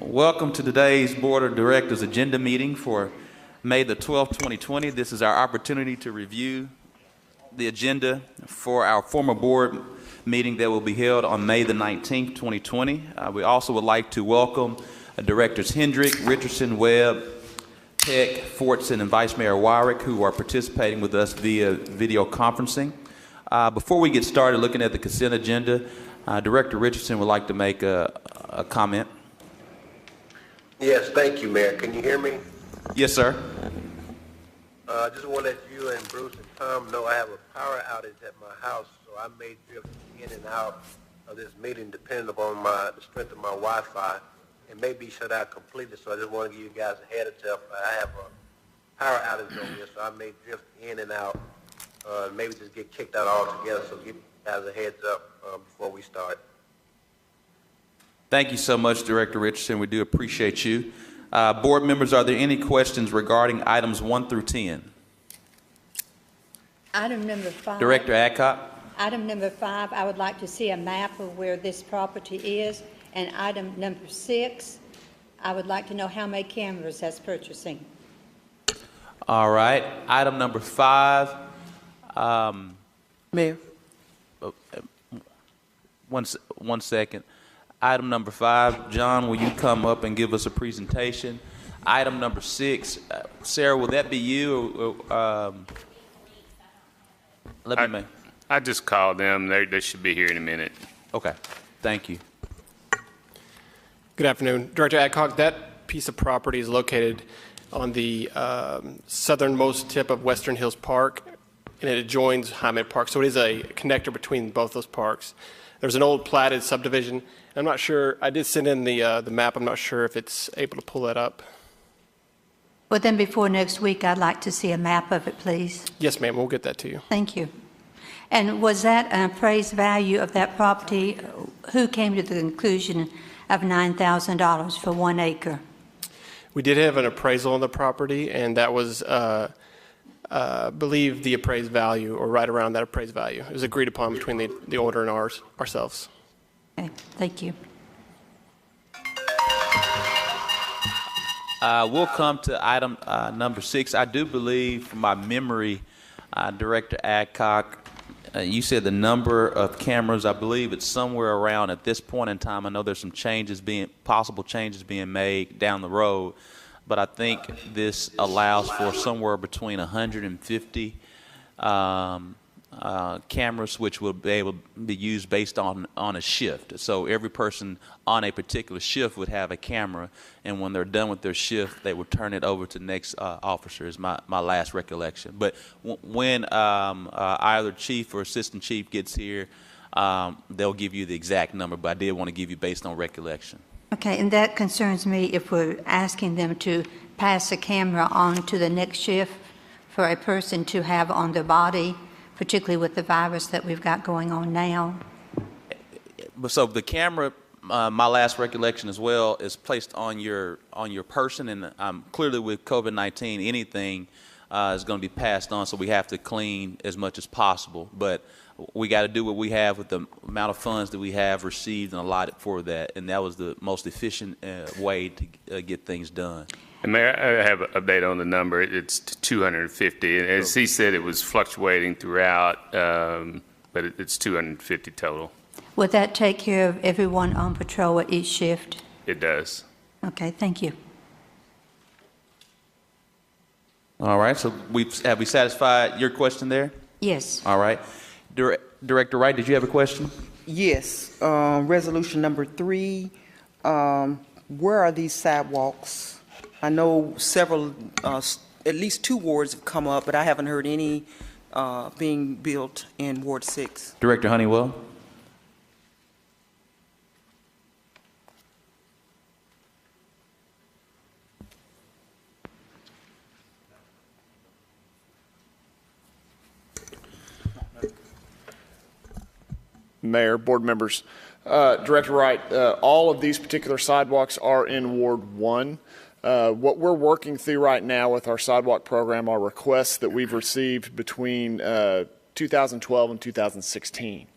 Welcome to today's Board of Directors agenda meeting for May the 12th, 2020. This is our opportunity to review the agenda for our former board meeting that will be held on May the 19th, 2020. We also would like to welcome Directors Hendrick, Richardson, Webb, Peck, Fortson, and Vice Mayor Wyrick, who are participating with us via video conferencing. Before we get started looking at the consent agenda, Director Richardson would like to make a comment. Yes, thank you, Mayor. Can you hear me? Yes, sir. I just want to let you and Bruce and Tom know I have a power outage at my house, so I may drift in and out of this meeting depending upon the strength of my Wi-Fi. It may be shut out completely, so I just want to give you guys a heads up. I have a power outage on this, so I may drift in and out, maybe just get kicked out altogether, so give you guys a heads up before we start. Thank you so much, Director Richardson. We do appreciate you. Board members, are there any questions regarding items 1 through 10? Item number 5. Director Adcock? Item number 5, I would like to see a map of where this property is. And item number 6, I would like to know how many cameras that's purchasing. All right. Item number 5. Mayor. One second. Item number 5, John, will you come up and give us a presentation? Item number 6, Sarah, will that be you? I just called them. They should be here in a minute. Okay. Thank you. Good afternoon. Director Adcock, that piece of property is located on the southernmost tip of Western Hills Park, and it adjoins Hyman Park. So it is a connector between both those parks. There's an old platted subdivision. I'm not sure. I did send in the map. I'm not sure if it's able to pull that up. Well, then before next week, I'd like to see a map of it, please. Yes, ma'am. We'll get that to you. Thank you. And was that an appraised value of that property? Who came to the conclusion of $9,000 for 1 acre? We did have an appraisal on the property, and that was, I believe, the appraised value, or right around that appraised value. It was agreed upon between the owner and ourselves. Okay, thank you. We'll come to item number 6. I do believe, from my memory, Director Adcock, you said the number of cameras. I believe it's somewhere around at this point in time. I know there's some possible changes being made down the road, but I think this allows for somewhere between 150 cameras, which will be able to be used based on a shift. So every person on a particular shift would have a camera, and when they're done with their shift, they would turn it over to the next officer, is my last recollection. But when either chief or assistant chief gets here, they'll give you the exact number, but I did want to give you based on recollection. Okay, and that concerns me if we're asking them to pass a camera on to the next shift for a person to have on their body, particularly with the virus that we've got going on now. So the camera, my last recollection as well, is placed on your person, and clearly with COVID-19, anything is going to be passed on, so we have to clean as much as possible. But we got to do what we have with the amount of funds that we have received and allotted for that, and that was the most efficient way to get things done. And Mayor, I have an update on the number. It's 250. And as he said, it was fluctuating throughout, but it's 250 total. Would that take care of everyone on patrol at each shift? It does. Okay, thank you. All right, so have we satisfied your question there? Yes. All right. Director Wright, did you have a question? Yes. Resolution number 3. Where are these sidewalks? I know several, at least 2 wards have come up, but I haven't heard any being built in Ward 6. Director Honeywell? Mayor, board members, Director Wright, all of these particular sidewalks are in Ward 1. What we're working through right now with our sidewalk program are requests that we've received between 2012 and 2016.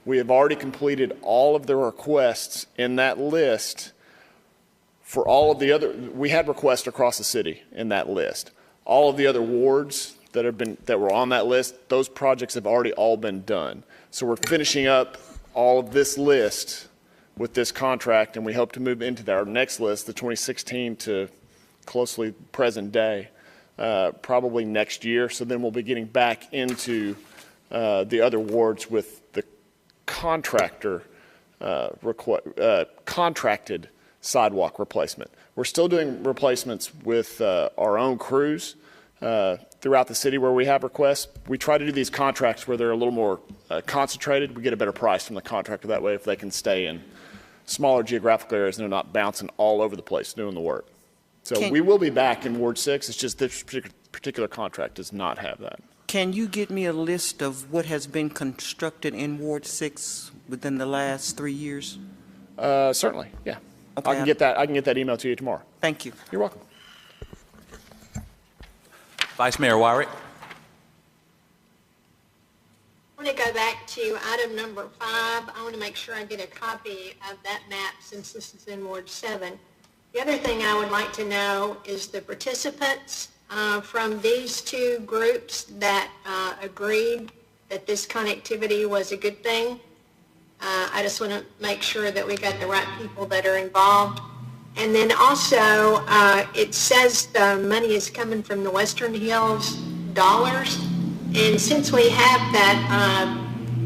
We have already completed all of the requests in that list For all of the other, we had requests across the city in that list. All of the other wards that were on that list, those projects have already all been done. So we're finishing up all of this list with this contract, and we hope to move into our next list, the 2016 to closely present day, probably next year. So then we'll be getting back into the other wards with the contracted sidewalk replacement. We're still doing replacements with our own crews throughout the city where we have requests. We try to do these contracts where they're a little more concentrated. We get a better price from the contractor that way if they can stay in smaller geographical areas and they're not bouncing all over the place doing the work. So we will be back in Ward 6. It's just this particular contract does not have that. Can you get me a list of what has been constructed in Ward 6 within the last 3 years? Certainly, yeah. Okay, I can get that email to you tomorrow. Thank you. You're welcome. Vice Mayor Wyrick. I want to go back to item number 5. I want to make sure I get a copy of that map since this is in Ward 7. The other thing I would like to know is the participants from these two groups that agreed that this connectivity was a good thing. I just want to make sure that we got the right people that are involved. And then also, it says the money is coming from the Western Hills dollars. And since we have that,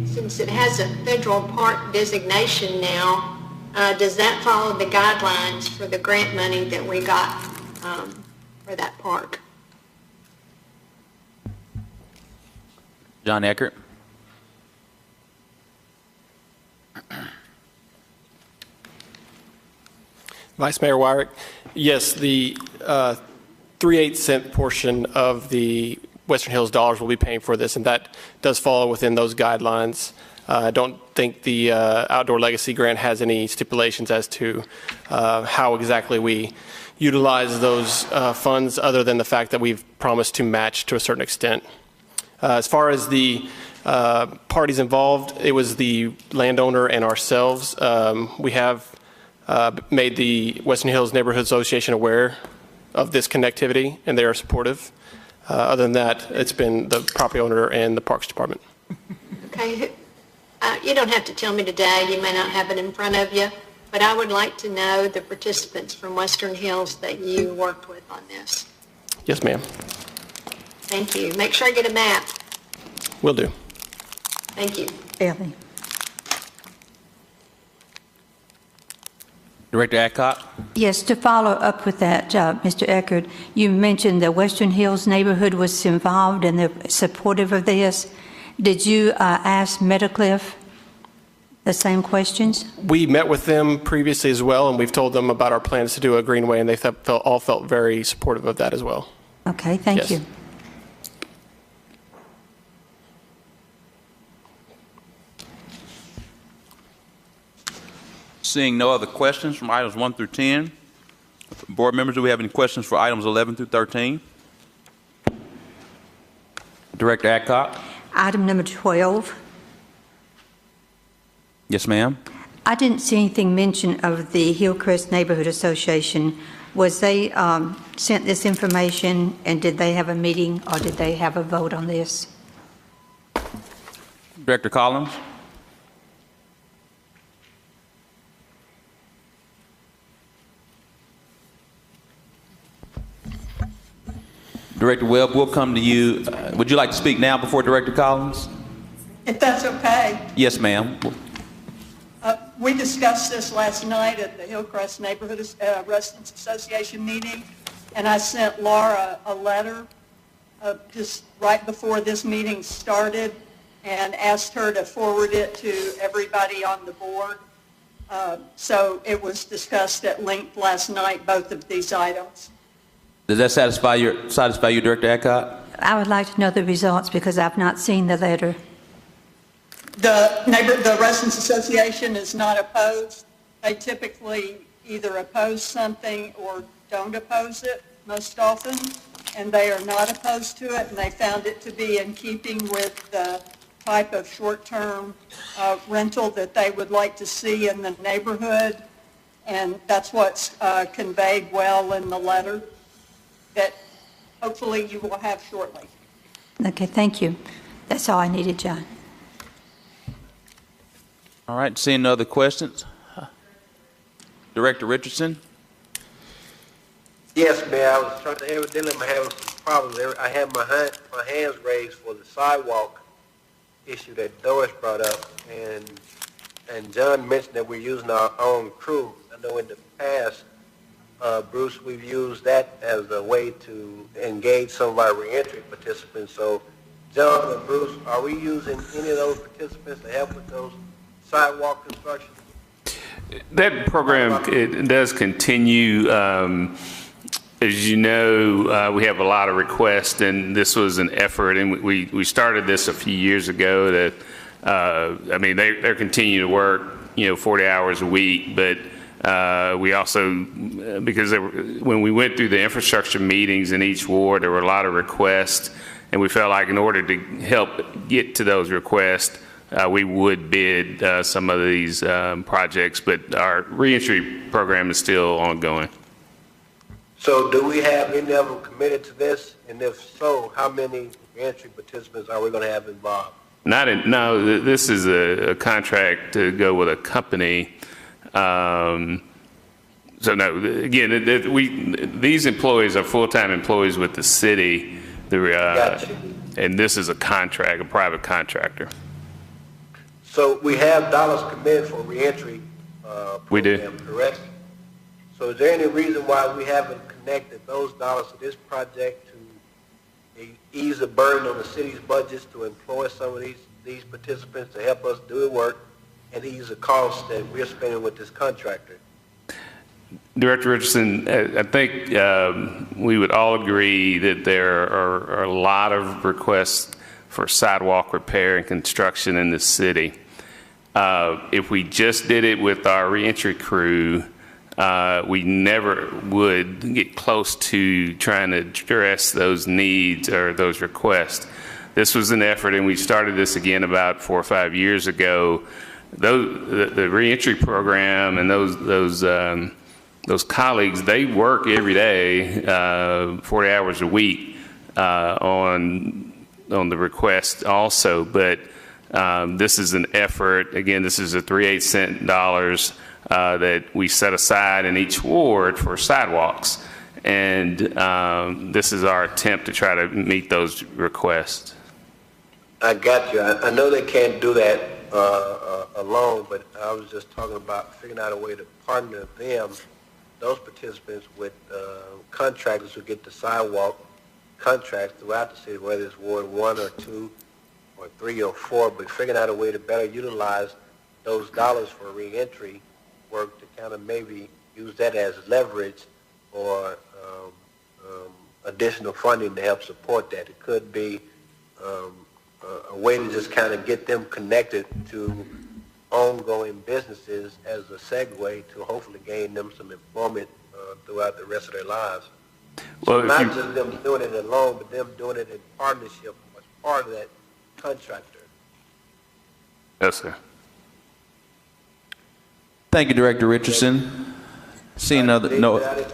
since it has a federal park designation now, does that follow the guidelines for the grant money that we got for that park? John Eckert. Vice Mayor Wyrick, yes, the 3/8 cent portion of the Western Hills dollars will be paying for this, and that does fall within those guidelines. I don't think the Outdoor Legacy Grant has any stipulations as to how exactly we utilize those funds, other than the fact that we've promised to match to a certain extent. As far as the parties involved, it was the landowner and ourselves. We have made the Western Hills Neighborhood Association aware of this connectivity, and they are supportive. Other than that, it's been the property owner and the Parks Department. Okay. You don't have to tell me today. You may not have it in front of you, but I would like to know the participants from Western Hills that you worked with on this. Yes, ma'am. Thank you. Make sure I get a map. Will do. Thank you. Ellie. Director Adcock. Yes, to follow up with that, Mr. Eckert, you mentioned the Western Hills neighborhood was involved and they're supportive of this. Did you ask Metacliff the same questions? We met with them previously as well, and we've told them about our plans to do a greenway, and they all felt very supportive of that as well. Okay, thank you. Seeing no other questions from items 1 through 10, board members, do we have any questions for items 11 through 13? Director Adcock. Item number 12. Yes, ma'am. I didn't see anything mentioned of the Hillcrest Neighborhood Association. Was they sent this information, and did they have a meeting, or did they have a vote on this? Director Collins. Director Webb, we'll come to you. Would you like to speak now before Director Collins? If that's okay. Yes, ma'am. We discussed this last night at the Hillcrest Neighborhood Residents Association meeting, and I sent Laura a letter just right before this meeting started and asked her to forward it to everybody on the board. So it was discussed at length last night, both of these items. Does that satisfy you, Director Adcock? I would like to know the results because I've not seen the letter. The Residents Association is not opposed. They typically either oppose something or don't oppose it most often, and they are not opposed to it, and they found it to be in keeping with the type of short-term rental that they would like to see in the neighborhood. And that's what's conveyed well in the letter that hopefully you will have shortly. Okay, thank you. That's all I needed, John. All right, seeing no other questions? Director Richardson? Yes, Mayor, I was trying to, evidently I'm having some problems. I had my hands raised for the sidewalk issue that Doris brought up, and John mentioned that we're using our own crew. I know in the past, Bruce, we've used that as a way to engage some of our reentry participants. So, John and Bruce, are we using any of those participants to help with those sidewalk construction? That program, it does continue. As you know, we have a lot of requests, and this was an effort, and we started this a few years ago that, I mean, they're continuing to work, 40 hours a week, but we also, because when we went through the infrastructure meetings in each ward, there were a lot of requests, and we felt like in order to help get to those requests, we would bid some of these projects, but our reentry program is still ongoing. So do we have any of them committed to this? And if so, how many reentry participants are we going to have involved? No, this is a contract to go with a company. So no, again, these employees are full-time employees with the city. Gotcha. And this is a contract, a private contractor. So we have dollars committed for reentry program, We do. Correct? So is there any reason why we haven't connected those dollars to this project to ease the burden on the city's budgets to employ some of these participants to help us do the work and ease the costs that we're spending with this contractor? Director Richardson, I think we would all agree that there are a lot of requests for sidewalk repair and construction in the city. If we just did it with our reentry crew, we never would get close to trying to address those needs or those requests. This was an effort, and we started this again about 4 or 5 years ago. The reentry program and those colleagues, they work every day, 40 hours a week on the request also. But this is an effort. Again, this is a 3/8 cent dollars that we set aside in each ward for sidewalks. And this is our attempt to try to meet those requests. I got you. I know they can't do that alone, but I was just talking about figuring out a way to partner them, those participants, with contractors who get the sidewalk contracts throughout the city, whether it's Ward 1 or 2 or 3 or 4, but figuring out a way to better utilize those dollars for reentry work to kind of maybe use that as leverage or additional funding to help support that. It could be a way to just kind of get them connected to ongoing businesses as a segue to hopefully gain them some employment throughout the rest of their lives. Well, So not just them doing it alone, but them doing it in partnership as part of that contractor. Yes, sir. Thank you, Director Richardson. Seeing no, Put a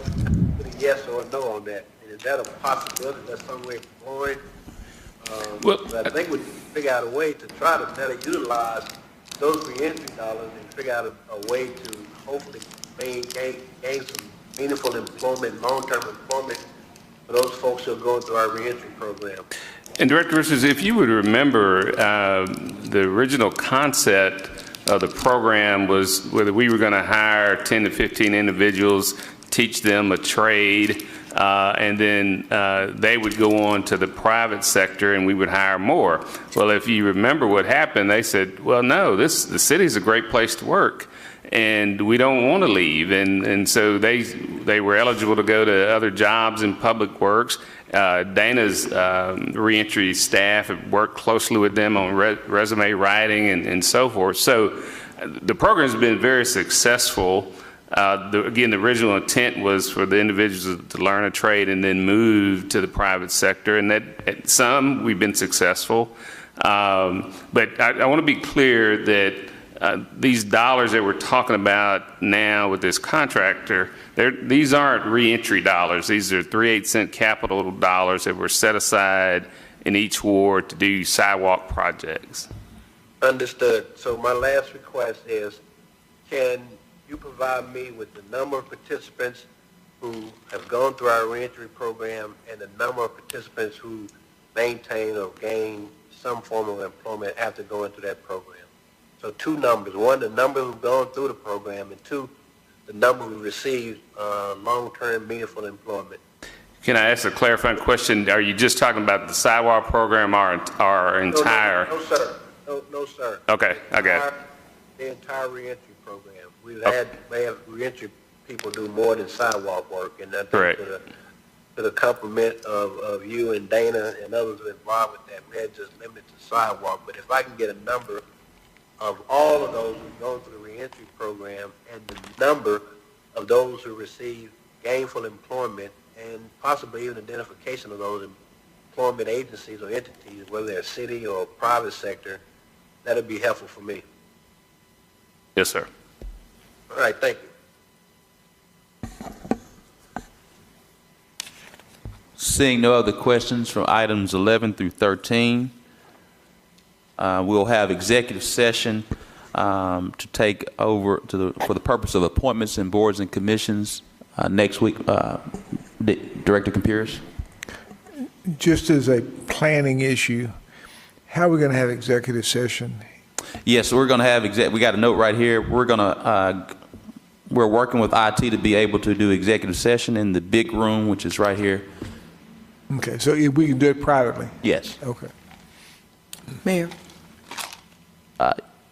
yes or a no on that. And is that a possibility? That's some way of exploring? Well, I think we need to figure out a way to try to better utilize those reentry dollars and figure out a way to hopefully gain some meaningful employment, long-term employment for those folks who are going through our reentry program. And Director Richards, if you would remember, the original concept of the program was whether we were going to hire 10 to 15 individuals, teach them a trade, and then they would go on to the private sector and we would hire more. Well, if you remember what happened, they said, well, no, the city's a great place to work and we don't want to leave. And so they were eligible to go to other jobs in public works. Dana's reentry staff have worked closely with them on resume writing and so forth. So the program has been very successful. Again, the original intent was for the individuals to learn a trade and then move to the private sector, and that at some we've been successful. But I want to be clear that these dollars that we're talking about now with this contractor, these aren't reentry dollars. These are 3/8 capital dollars that were set aside in each ward to do sidewalk projects. Understood. So my last request is, can you provide me with the number of participants who have gone through our reentry program and the number of participants who maintain or gain some form of employment after going through that program? So two numbers. One, the number who've gone through the program, and two, the number who received long-term meaningful employment. Can I ask a clarifying question? Are you just talking about the sidewalk program or our entire? No, sir. No, sir. Okay, I got it. The entire reentry program. We've had reentry people do more than sidewalk work, and I think to the compliment of you and Dana and others involved with that, we had just limited to sidewalk. But if I can get a number of all of those who go through the reentry program and the number of those who receive gainful employment and possibly even identification of those employment agencies or entities, whether they're city or private sector, that would be helpful for me. Yes, sir. All right, thank you. Seeing no other questions from items 11 through 13, we'll have executive session to take over for the purpose of appointments in boards and commissions next week. Director Compuris. Just as a planning issue, how are we going to have executive session? Yes, we're going to have we got a note right here. We're working with IT to be able to do executive session in the big room, which is right here. Okay, so if we can do it privately? Yes. Okay. Mayor,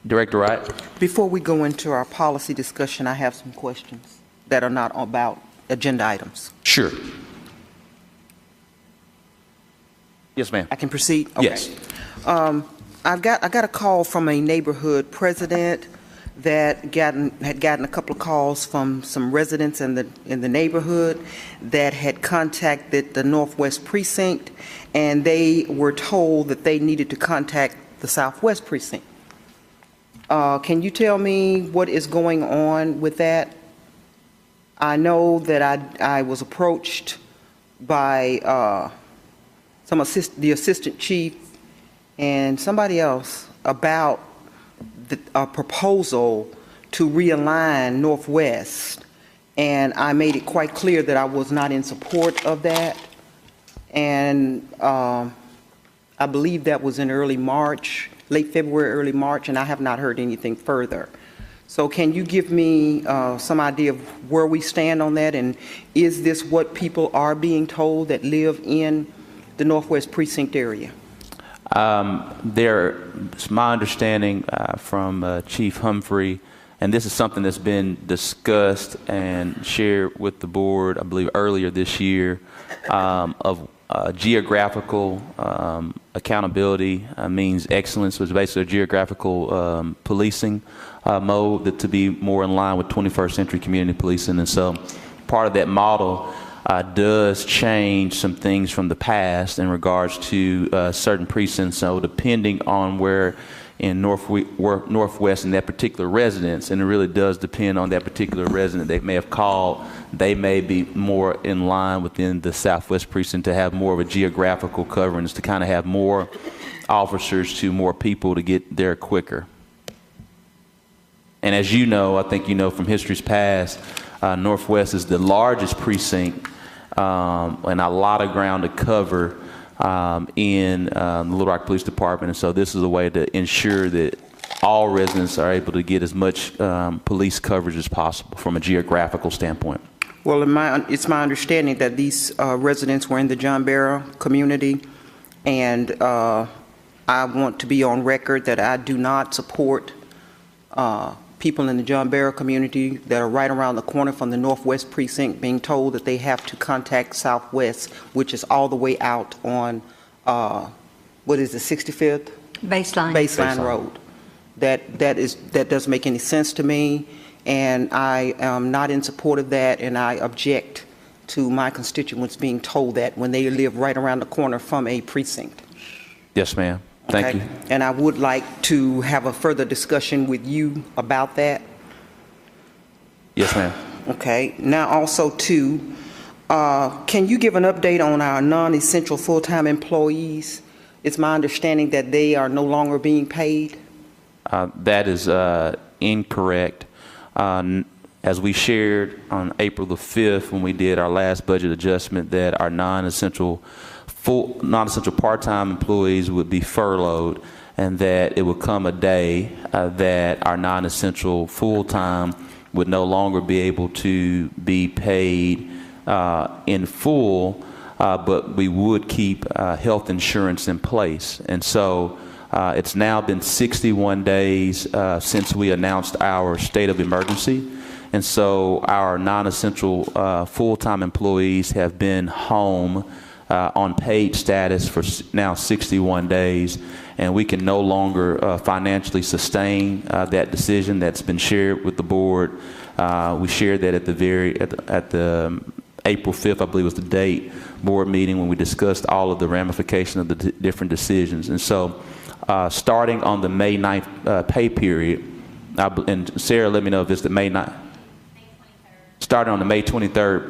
Director Wright. before we go into our policy discussion, I have some questions that are not about agenda items. Sure. Yes, ma'am. I can proceed? Okay. Yes. I got a call from a neighborhood president that had gotten a couple of calls from some residents in the neighborhood that had contacted the Northwest Precinct, and they were told that they needed to contact the Southwest Precinct. Can you tell me what is going on with that? I know that I was approached by the assistant chief and somebody else about a proposal to realign Northwest, and I made it quite clear that I was not in support of that. And I believe that was in early March, late February, early March, and I have not heard anything further. So can you give me some idea of where we stand on that, and is this what people are being told that live in the Northwest Precinct area? It's my understanding from Chief Humphrey, and this is something that's been discussed and shared with the board, I believe, earlier this year, of geographical accountability means excellence, was basically a geographical policing mode that to be more in line with 21st century community policing. And so part of that model does change some things from the past in regards to certain precincts. So depending on where in Northwest in that particular residence, and it really does depend on that particular resident they may have called, they may be more in line within the Southwest Precinct to have more of a geographical coverage, to kind of have more officers to more people to get there quicker. And as you know, I think you know from history's past, Northwest is the largest precinct and a lot of ground to cover in the Little Rock Police Department. And so this is a way to ensure that all residents are able to get as much police coverage as possible from a geographical standpoint. Well, it's my understanding that these residents were in the John Barrow community, and I want to be on record that I do not support people in the John Barrow community that are right around the corner from the Northwest Precinct being told that they have to contact Southwest, which is all the way out on, what is it, 65th? Baseline Road. That doesn't make any sense to me, and I am not in support of that, and I object to my constituents being told that when they live right around the corner from a precinct. Yes, ma'am. Thank Okay? you. And I would like to have a further discussion with you about that. Yes, ma'am. Okay, now also too, can you give an update on our non-essential full-time employees? It's my understanding that they are no longer being paid. That is incorrect. As we shared on April the 5th when we did our last budget adjustment, that our non-essential part-time employees would be furloughed, and that it would come a day that our non-essential full-time would no longer be able to be paid in full, but we would keep health insurance in place. And so it's now been 61 days since we announced our state of emergency. And so our non-essential full-time employees have been home on paid status for now 61 days, and we can no longer financially sustain that decision that's been shared with the board. We shared that at the April 5th, I believe was the date, board meeting when we discussed all of the ramifications of the different decisions. And so starting on the May 9th pay period, and Sarah, let me know if it's the May 9th. Starting on the May 23rd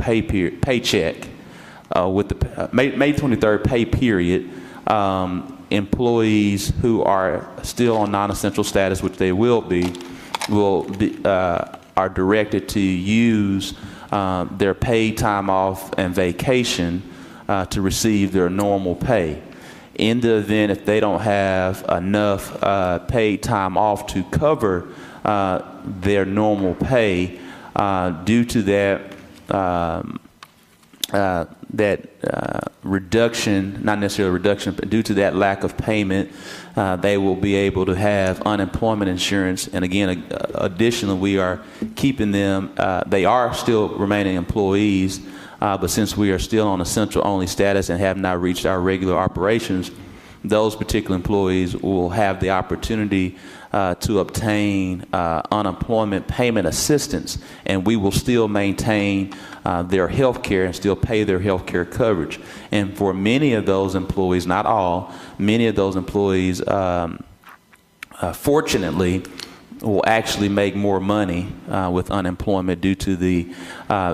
paycheck, with the May 23rd pay period, employees who are still on non-essential status, which they will be, are directed to use their paid time off and vacation to receive their normal pay. In the event if they don't have enough paid time off to cover their normal pay, due to that reduction, not necessarily reduction, but due to that lack of payment, they will be able to have unemployment insurance. And again, additionally, we are keeping them, they are still remaining employees, but since we are still on essential only status and have not reached our regular operations, those particular employees will have the opportunity to obtain unemployment payment assistance, and we will still maintain their health care and still pay their health care coverage. And for many of those employees, not all, many of those employees, fortunately, will actually make more money with unemployment due to the,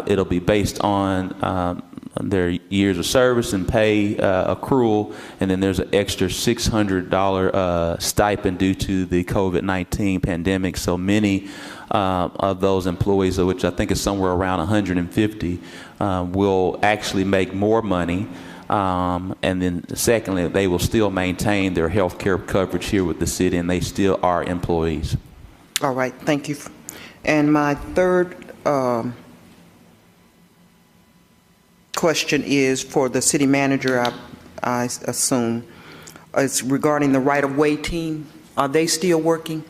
it'll be based on their years of service and pay accrual, and then there's an extra $600 stipend due to the COVID-19 pandemic. So many of those employees, which I think is somewhere around 150, will actually make more money. And then secondly, they will still maintain their health care coverage here with the city, and they still are employees. All right, thank you. And my third question is for the city manager, I assume. It's regarding the right-of-way team. Are they still working?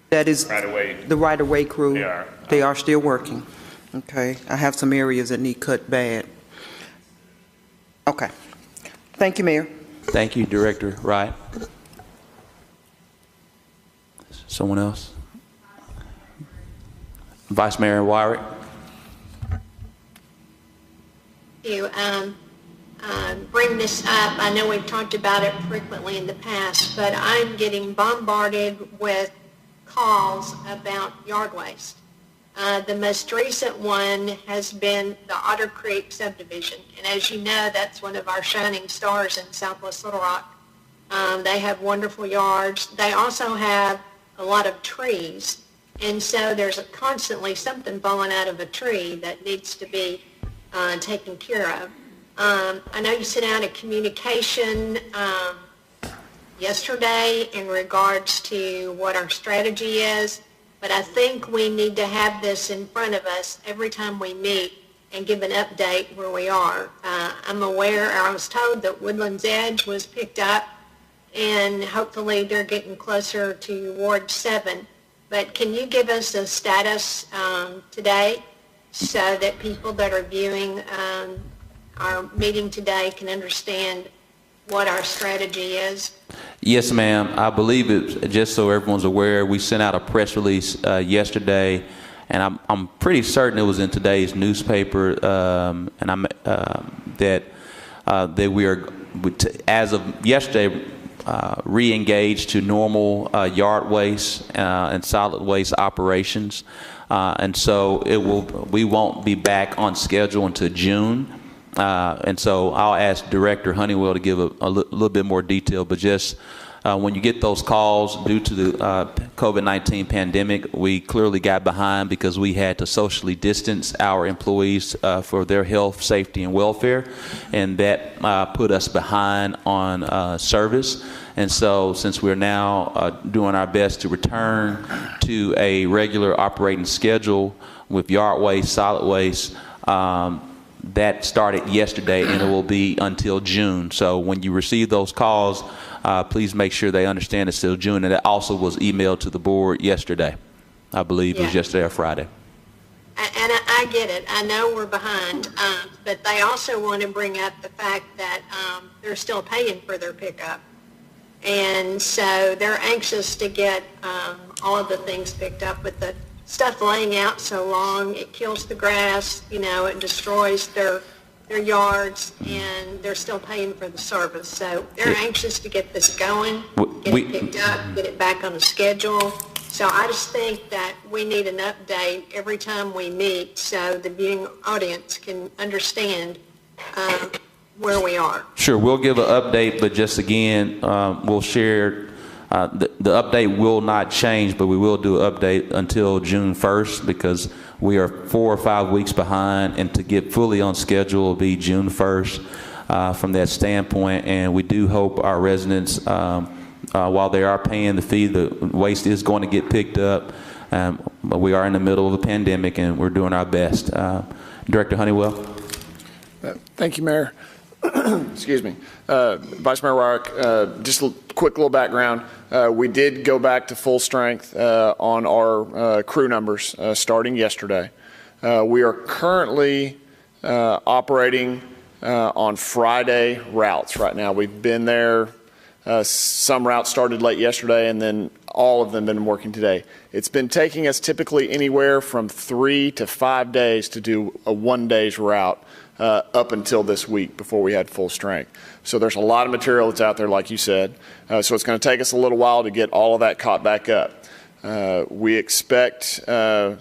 That is Right-of-way. the right-of-way crew? They are. They are still working. Okay. I have some areas that need cut bad. Okay. Thank you, Mayor. Thank you, Director Wright. Someone else? Vice Mayor Wyrick. To bring this up, I know we've talked about it frequently in the past, but I'm getting bombarded with calls about yard waste. The most recent one has been the Otter Creek subdivision, and as you know, that's one of our shining stars in Southwest Little Rock. They have wonderful yards. They also have a lot of trees, and so there's constantly something falling out of a tree that needs to be taken care of. I know you sent out a communication yesterday in regards to what our strategy is, but I think we need to have this in front of us every time we meet and give an update where we are. I'm aware, I was told that Woodlands Edge was picked up, and hopefully they're getting closer to Ward 7. But can you give us a status today so that people that are viewing our meeting today can understand what our strategy is? Yes, ma'am. I believe it, just so everyone's aware, we sent out a press release yesterday, and I'm pretty certain it was in today's newspaper, and that that we are, as of yesterday, re-engaged to normal yard waste and solid waste operations. And so we won't be back on schedule until June. And so I'll ask Director Honeywell to give a little bit more detail, but just when you get those calls due to the COVID-19 pandemic, we clearly got behind because we had to socially distance our employees for their health, safety, and welfare, and that put us behind on service. And so since we're now doing our best to return to a regular operating schedule with yard waste, solid waste, that started yesterday and it will be until June. So when you receive those calls, please make sure they understand it's still June. And that also was emailed to the board yesterday. I believe it was yesterday or Friday. And I get it. I know we're behind, but they also want to bring up the fact that they're still paying for their pickup. And so they're anxious to get all of the things picked up. With the stuff laying out so long, it kills the grass, it destroys their yards, and they're still paying for the service. So they're anxious to get this going, get it picked up, get it back on the schedule. So I just think that we need an update every time we meet so the viewing audience can understand where we are. Sure, we'll give an update, but just again, we'll share. The update will not change, but we will do an update until June 1st because we are 4 or 5 weeks behind, and to get fully on schedule will be June 1st from that standpoint. And we do hope our residents, while they are paying the fee, the waste is going to get picked up. But we are in the middle of a pandemic, and we're doing our best. Director Honeywell. Thank you, Mayor. Excuse me. Vice Mayor Wyrick, just a quick little background. We did go back to full strength on our crew numbers starting yesterday. We are currently operating on Friday routes right now. We've been there. Some routes started late yesterday, and then all of them been working today. It's been taking us typically anywhere from 3 to 5 days to do a 1 day's route. Up until this week before we had full strength. So there's a lot of material that's out there, like you said. So it's going to take us a little while to get all of that caught back up. We expect by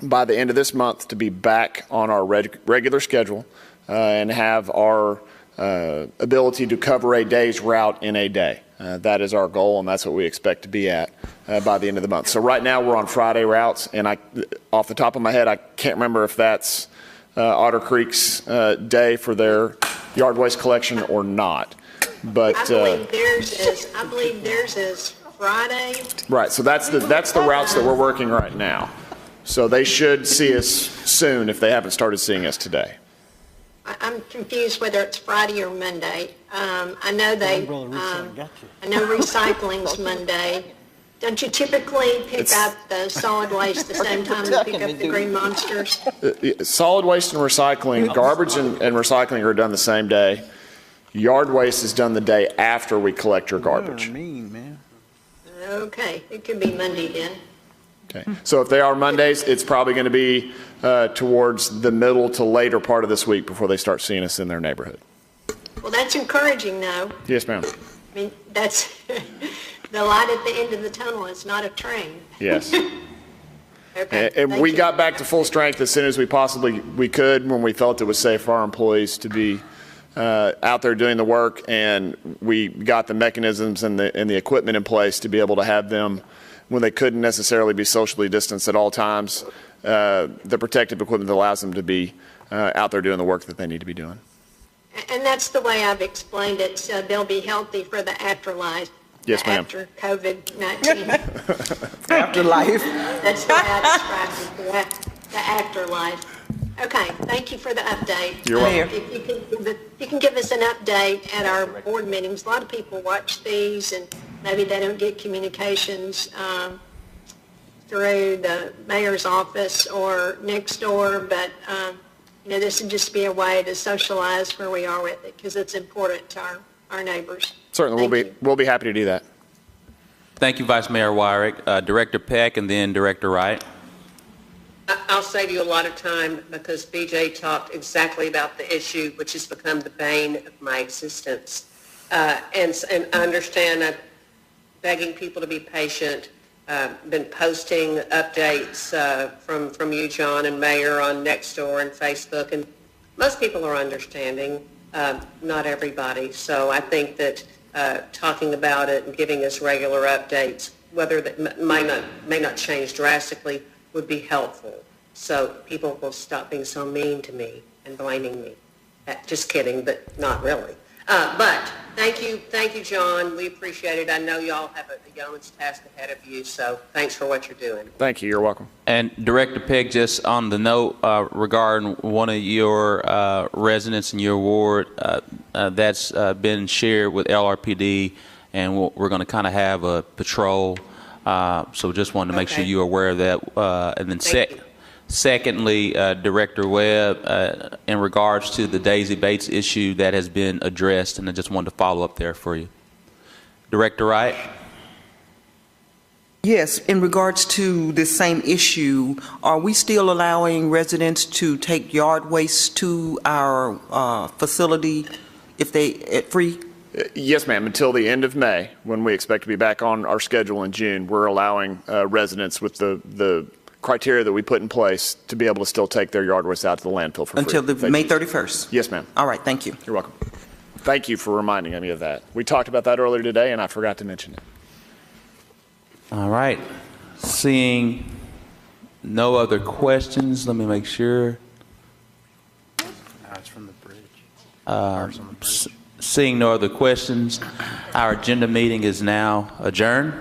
the end of this month to be back on our regular schedule and have our ability to cover a day's route in a day. That is our goal, and that's what we expect to be at by the end of the month. So right now we're on Friday routes, and off the top of my head, I can't remember if that's Otter Creek's day for their yard waste collection or not, but I believe theirs is Friday. Right. So that's the routes that we're working right now. So they should see us soon if they haven't started seeing us today. I'm confused whether it's Friday or Monday. I know I know recycling's Monday. Don't you typically pick up the solid waste the same time you pick up the green monsters? Solid waste and recycling, garbage and recycling are done the same day. Yard waste is done the day after we collect your garbage. Okay, it could be Monday then. Okay. So if they are Mondays, it's probably going to be towards the middle to later part of this week before they start seeing us in their neighborhood. Well, that's encouraging, though. Yes, ma'am. I mean, that's the light at the end of the tunnel. It's not a train. Yes. Okay. And we got back to full strength as soon as we possibly could when we felt it was safe for our employees to be out there doing the work, and we got the mechanisms and the equipment in place to be able to have them when they couldn't necessarily be socially distanced at all times. The protective equipment that allows them to be out there doing the work that they need to be doing. And that's the way I've explained it, so they'll be healthy for the afterlife. Yes, ma'am. After COVID-19. Afterlife. That's the way I described it, the afterlife. Okay, thank you for the update. You're welcome. If you can give us an update at our board meetings. A lot of people watch these, and maybe they don't get communications through the mayor's office or next door, but this would just be a way to socialize where we are with it, because it's important to our neighbors. Certainly, we'll be happy to do that. Thank you, Vice Mayor Wyrick. Director Peck and then Director Wright. I'll save you a lot of time because BJ talked exactly about the issue, which has become the bane of my existence. And I understand I'm begging people to be patient. Been posting updates from you, John, and Mayor on Nextdoor and Facebook, and most people are understanding, not everybody. So I think that talking about it and giving us regular updates, whether that may not change drastically, would be helpful. So people will stop being so mean to me and blaming me. Just kidding, but not really. But thank you, John. We appreciate it. I know y'all have a yeoman's task ahead of you, so thanks for what you're doing. Thank you. You're welcome. And Director Pegg, just on the note regarding one of your residents in your ward, that's been shared with LRPD, and we're going to kind of have a patrol. So just wanted to make sure you're aware of that. And then secondly, Director Webb, in regards to the Daisy Bates issue, that has been addressed, and I just wanted to follow up there for you. Director Wright? Yes, in regards to this same issue, are we still allowing residents to take yard waste to our facility if they free? Yes, ma'am. Until the end of May, when we expect to be back on our schedule in June, we're allowing residents with the criteria that we put in place to be able to still take their yard waste out to the landfill for free. Until May 31st? Yes, ma'am. All right, thank you. You're welcome. Thank you for reminding me of that. We talked about that earlier today, and I forgot to mention it. All right. Seeing no other questions, let me make sure. It's from the bridge. Seeing no other questions, our agenda meeting is now adjourned.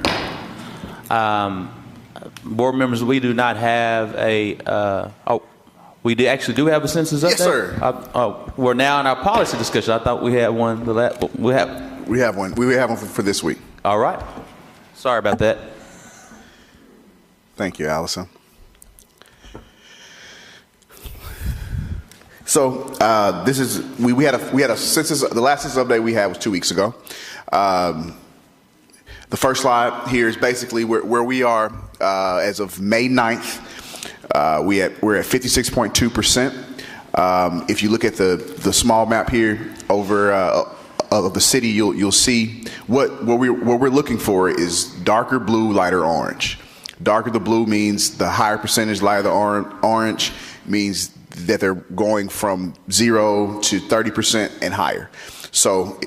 Board members, we do not have a, we actually do have a census update? Yes, sir. We're now in our policy discussion. I thought we had one. We have one. We have one for this week. All right. Sorry about that. Thank you, Allison. So this is we had a census. The last census update we had was 2 weeks ago. The first slide here is basically where we are as of May 9th. We're at 56.2%. If you look at the small map here over of the city, you'll see what we're looking for is darker blue, lighter orange. Darker the blue means the higher percentage, lighter the orange means that they're going from 0 to 30% and higher. So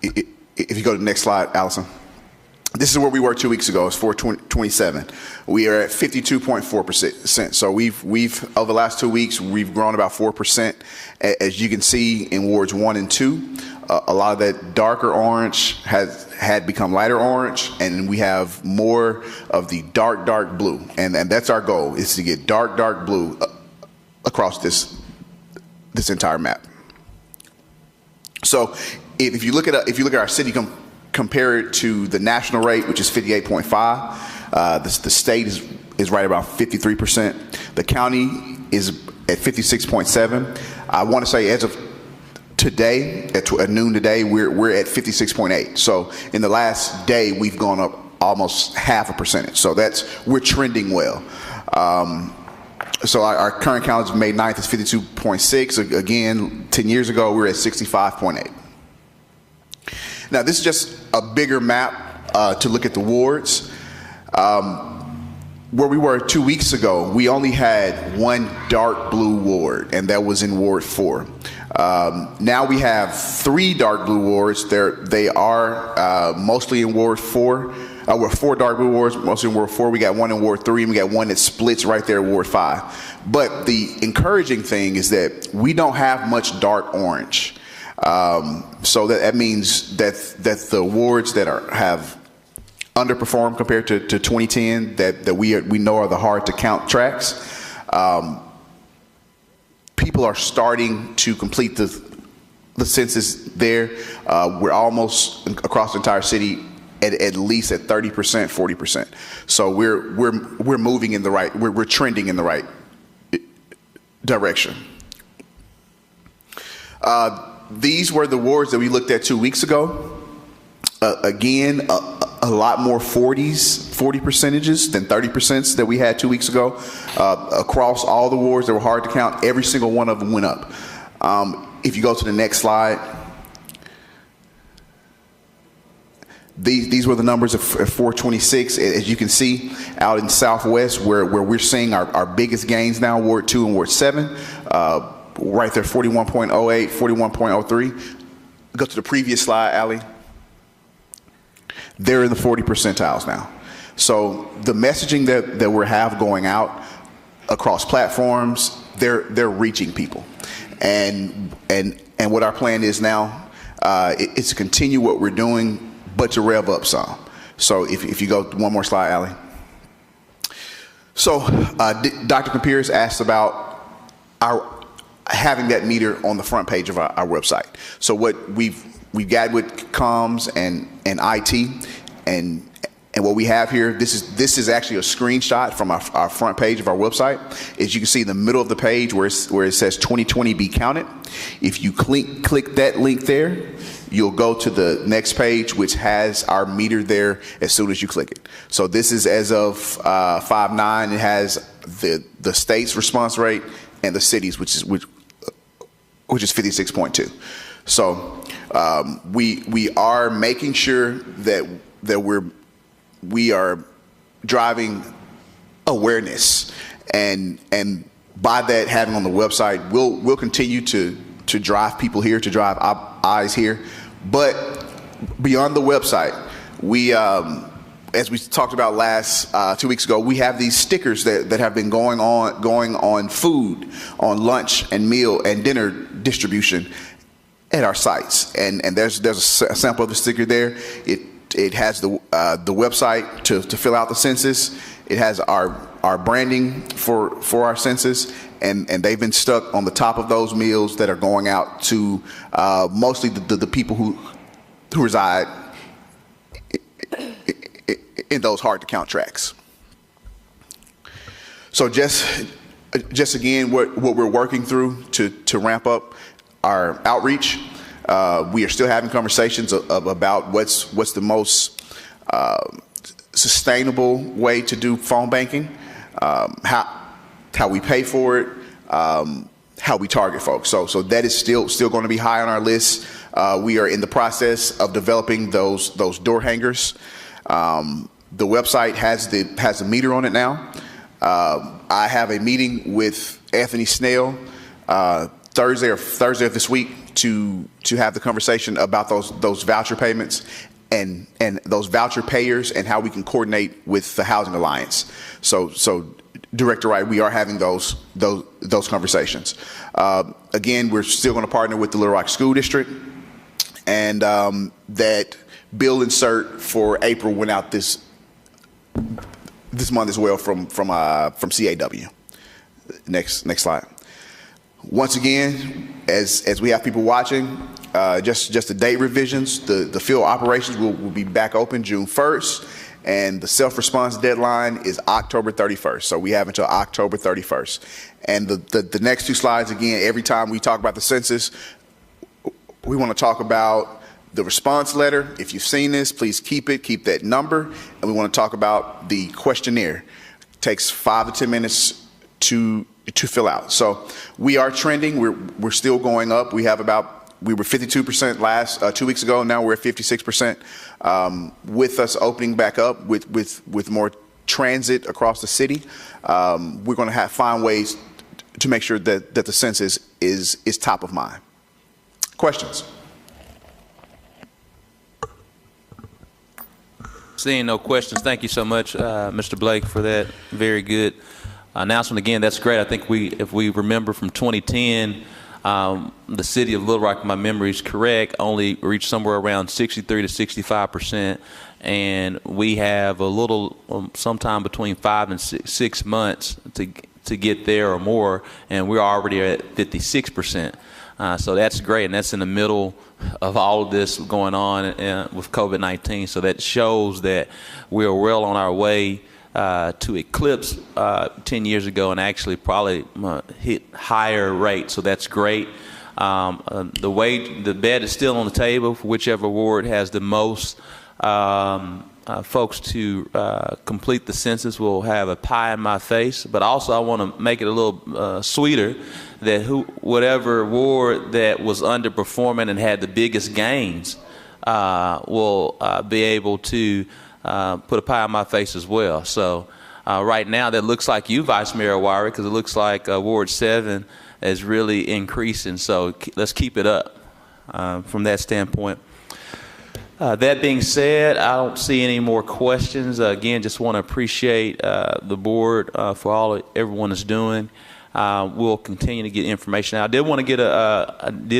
if you go to the next slide, Allison. This is where we were 2 weeks ago. It's 427. We are at 52.4%. So we've over the last 2 weeks, we've grown about 4%. As you can see in wards 1 and 2, a lot of that darker orange had become lighter orange, and we have more of the dark blue. And that's our goal, is to get dark blue across this entire map. So if you look at our city, compare it to the national rate, which is 58.5. The state is right about 53%. The county is at 56.7. I want to say as of today, at noon today, we're at 56.8. So in the last day, we've gone up almost half a percentage. So we're trending well. So our current count is May 9th is 52.6. Again, 10 years ago, we were at 65.8. Now, this is just a bigger map to look at the wards. Where we were 2 weeks ago, we only had one dark blue ward, and that was in Ward 4. Now we have 3 dark blue wards. They are mostly in Ward 4. We're 4 dark blue wards, mostly in Ward 4. We got one in Ward 3, and we got one that splits right there in Ward 5. But the encouraging thing is that we don't have much dark orange. So that means that the wards that have underperformed compared to 2010, that we know are the hard to count tracks, people are starting to complete the census there. We're almost across the entire city at least at 30%, 40%. So we're moving in the right. We're trending in the right direction. These were the wards that we looked at 2 weeks ago. Again, a lot more 40 percentages than 30% that we had 2 weeks ago. Across all the wards that were hard to count, every single one of them went up. If you go to the next slide, these were the numbers at 426. As you can see, out in Southwest, where we're seeing our biggest gains now, Ward 2 and Ward 7, right there, 41.08, 41.03. Go to the previous slide, Allie. They're in the 40 percentiles now. So the messaging that we have going out across platforms, they're reaching people. And what our plan is now, is to continue what we're doing, but to rev up some. So if you go one more slide, Allie. So Dr. Compeers asked about having that meter on the front page of our website. So what we've got with comms and IT and what we have here, this is actually a screenshot from our front page of our website. As you can see in the middle of the page where it says 2020 be counted. If you click that link there, you'll go to the next page, which has our meter there as soon as you click it. So this is as of 5/9. It has the state's response rate and the city's, which is 56.2. So we are making sure that we are driving awareness, and by that having on the website, we'll continue to drive people here, to drive eyes here. But beyond the website, we, as we talked about last 2 weeks ago, we have these stickers that have been going on food, on lunch and meal and dinner distribution at our sites. And there's a sample of the sticker there. It has the website to fill out the census. It has our branding for our census, and they've been stuck on the top of those meals that are going out to mostly the people who reside in those hard to count tracts. So just again, what we're working through to ramp up our outreach. We are still having conversations about what's the most sustainable way to do phone banking, how we pay for it, how we target folks. So that is still going to be high on our list. We are in the process of developing those door hangers. The website has a meter on it now. I have a meeting with Anthony Snell Thursday of this week to have the conversation about those voucher payments and those voucher payers and how we can coordinate with the Housing Alliance. So Director Wright, we are having those conversations. Again, we're still going to partner with the Little Rock School District, and that bill insert for April went out this month as well from CAW. Next slide. Once again, as we have people watching, just the date revisions, the field operations will be back open June 1st, and the self-response deadline is October 31st. So we have until October 31st. And the next two slides, again, every time we talk about the census, we want to talk about the response letter. If you've seen this, please keep that number. And we want to talk about the questionnaire. It takes 5 to 10 minutes to fill out. So we are trending. We're still going up. We were 52% last 2 weeks ago. Now we're at 56%. With us opening back up with more transit across the city, we're going to find ways to make sure that the census is top of mind. Questions? Seeing no questions, thank you so much, Mr. Blake, for that very good announcement. Again, that's great. I think if we remember from 2010, the city of Little Rock, if my memory is correct, only reached somewhere around 63 to 65%, and we have a little, sometime between 5 and 6 months to get there or more, and we're already at 56%. So that's great, and that's in the middle of all of this going on with COVID-19. So that shows that we are well on our way to eclipse 10 years ago and actually probably hit higher rates. So that's great. The bet is still on the table for whichever ward has the most folks to complete the census will have a pie in my face. But also I want to make it a little sweeter that whatever ward that was underperforming and had the biggest gains will be able to put a pie in my face as well. So right now that looks like you, Vice Mayor Wire, because it looks like Ward 7 is really increasing. So let's keep it up from that standpoint. That being said, I don't see any more questions. Again, just want to appreciate the board for everyone is doing. We'll continue to get information out. I did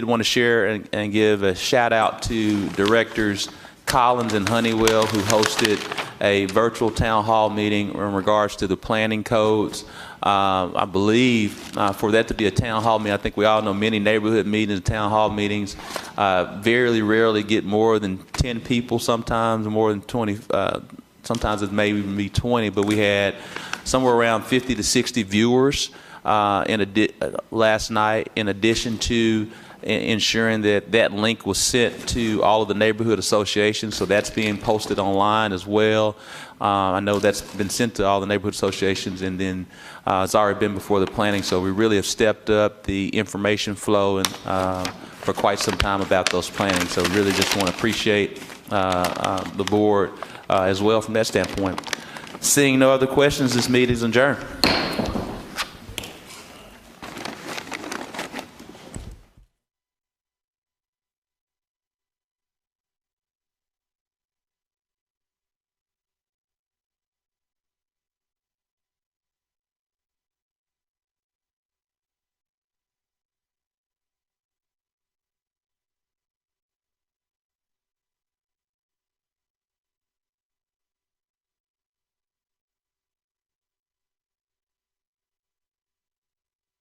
want to share and give a shout out to Directors Collins and Honeywell, who hosted a virtual town hall meeting in regards to the planning codes. I believe for that to be a town hall meeting, I think we all know many neighborhood meetings, town hall meetings, very rarely get more than 10 people, sometimes more than 20, sometimes it may even be 20, but we had somewhere around 50 to 60 viewers last night, in addition to ensuring that link was sent to all of the neighborhood associations, so that's being posted online as well. I know that's been sent to all the neighborhood associations, and then it's already been before the planning, so we really have stepped up the information flow and for quite some time about those plannings. So really just want to appreciate the board as well from that standpoint. Seeing no other questions, this meeting is adjourned.